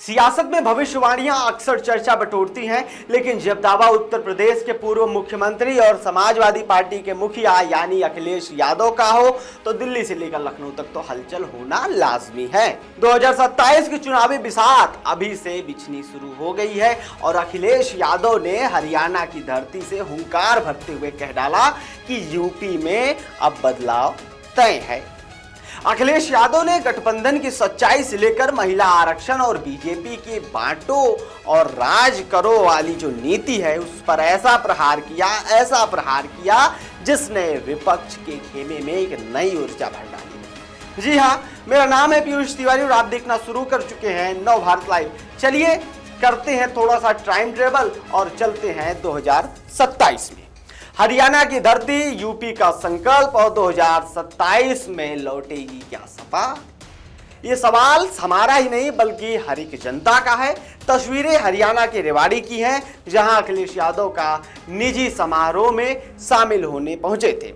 सियासत में भविष्यवाणियां अक्सर चर्चा बटोरती हैं, लेकिन जब दावा उत्तर प्रदेश के पूर्व मुख्यमंत्री और समाजवादी पार्टी के मुखिया यानी अखिलेश यादव का हो तो दिल्ली से लेकर लखनऊ तक तो हलचल होना लाजमी है। 2027 की चुनावी बिसात अभी से बिछनी शुरू हो गई है और अखिलेश यादव ने हरियाणा की धरती से हुंकार भरते हुए कह डाला कि यूपी में अब बदलाव तय है। अखिलेश यादव ने गठबंधन की सच्चाई से लेकर महिला आरक्षण और बीजेपी की बांटो और राज करो वाली जो नीति है उस पर ऐसा प्रहार किया जिसने विपक्ष के खेमे में एक नई ऊर्जा भर डाली। जी हाँ, मेरा नाम है पीयूष तिवारी और आप देखना शुरू कर चुके हैं नव भारत लाइव। चलिए करते हैं थोड़ा सा टाइम ट्रेवल और चलते हैं 2027 में। हरियाणा की धरती, यूपी का संकल्प और 2027 में लौटेगी क्या सपा? ये सवाल हमारा ही नहीं बल्कि हर एक जनता का है। तस्वीरें हरियाणा के रेवाड़ी की हैं, जहां अखिलेश यादव का निजी समारोह में शामिल होने पहुंचे थे।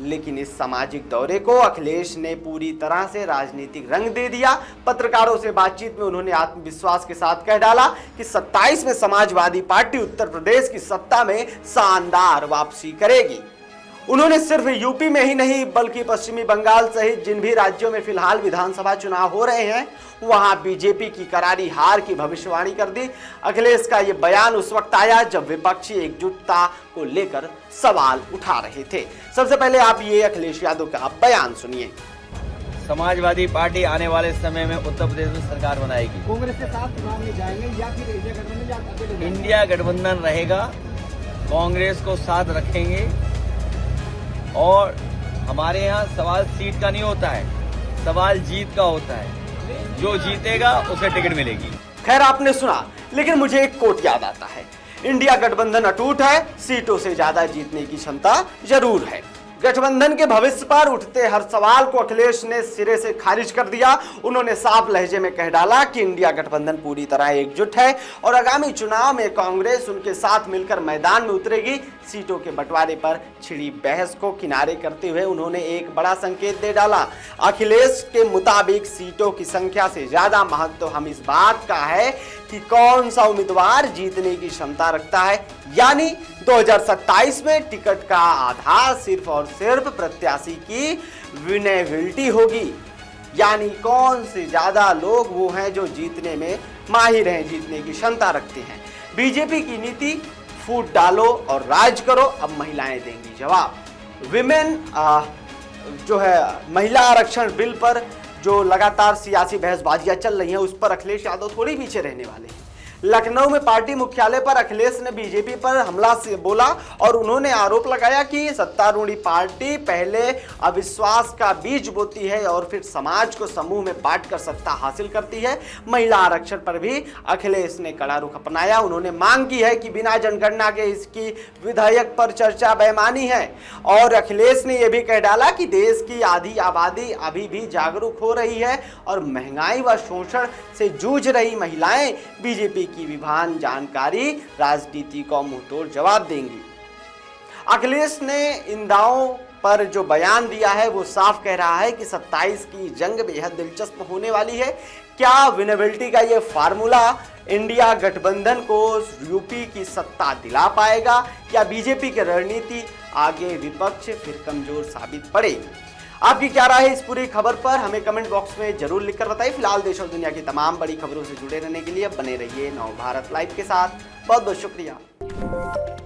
लेकिन इस सामाजिक दौरे को अखिलेश ने पूरी तरह से राजनीतिक रंग दे दिया। पत्रकारों से बातचीत में उन्होंने आत्मविश्वास के साथ कह डाला कि 27 में समाजवादी पार्टी उत्तर प्रदेश की सत्ता में शानदार वापसी करेगी। उन्होंने सिर्फ यूपी में ही नहीं बल्कि पश्चिमी बंगाल सहित जिन भी राज्यों में फिलहाल विधानसभा चुनाव हो रहे हैं वहां बीजेपी की करारी हार की भविष्यवाणी कर दी। अखिलेश का यह बयान उस वक्त आया जब विपक्षी एकजुटता को लेकर सवाल उठा रहे थे। सबसे पहले आप ये अखिलेश यादव का बयान सुनिए। समाजवादी पार्टी आने वाले समय में उत्तर प्रदेश में सरकार बनाएगी। कांग्रेस के साथ चुनाव में जाएंगे या फिर इंडिया गठबंधन या अकेले? इंडिया गठबंधन रहेगा, कांग्रेस को साथ रखेंगे और हमारे यहाँ सवाल सीट का नहीं होता है, सवाल जीत का होता है। जो जीतेगा उसे टिकट मिलेगी। खैर आपने सुना, लेकिन मुझे एक कोट याद आता है, इंडिया गठबंधन अटूट है, सीटों से ज्यादा जीतने की क्षमता जरूर है। गठबंधन के भविष्य पर उठते हर सवाल को अखिलेश ने सिरे से खारिज कर दिया। उन्होंने साफ लहजे में कह डाला कि इंडिया गठबंधन पूरी तरह एकजुट है और आगामी चुनाव में कांग्रेस उनके साथ मिलकर मैदान में उतरेगी। सीटों के बंटवारे पर छिड़ी बहस को किनारे करते हुए उन्होंने एक बड़ा संकेत दे डाला। अखिलेश के मुताबिक सीटों की संख्या से ज्यादा महत्व हम इस बात का है कि कौन सा उम्मीदवार जीतने की क्षमता रखता है, यानी 2027 में टिकट का आधार सिर्फ और सिर्फ प्रत्याशी की विनेबिलिटी होगी, यानी कौन से ज्यादा लोग वो हैं जो जीतने में माहिर हैं, जीतने की क्षमता रखते हैं। बीजेपी की नीति फूट डालो और राज करो, अब महिलाएं देंगी जवाब। विमेन जो है महिला आरक्षण बिल पर जो लगातार सियासी बहसबाजियां चल रही हैं उस पर अखिलेश यादव थोड़ी पीछे रहने वाले हैं। लखनऊ में पार्टी मुख्यालय पर अखिलेश ने बीजेपी पर हमला से बोला और उन्होंने आरोप लगाया कि सत्तारूढ़ी पार्टी पहले अविश्वास का बीज बोती है और फिर समाज को समूह में बांटकर सत्ता हासिल करती है। महिला आरक्षण पर भी अखिलेश ने कड़ा रुख अपनाया। उन्होंने मांग की है कि बिना जनगणना के इसकी विधेयक पर चर्चा बेईमानी है और अखिलेश ने यह भी कह डाला कि देश की आधी आबादी अभी भी जागरूक हो रही है और महंगाई व शोषण से जूझ रही महिलाएं बीजेपी की विभान जानकारी राजनीति को मुंहतोड़ जवाब देंगी। अखिलेश ने इन दावों पर जो बयान दिया है वो साफ कह रहा है कि 27 की जंग बेहद दिलचस्प होने वाली है। क्या विनेबिलिटी का ये फार्मूला इंडिया गठबंधन को यूपी की सत्ता दिला पाएगा या बीजेपी की रणनीति आगे विपक्ष फिर कमजोर साबित पड़ेगी? आपकी क्या राय है इस पूरी खबर पर? हमें कमेंट बॉक्स में जरूर लिखकर बताइए। फिलहाल देश और दुनिया की तमाम बड़ी खबरों से जुड़े रहने के लिए बने रहिए नव भारत लाइव के साथ। बहुत बहुत शुक्रिया।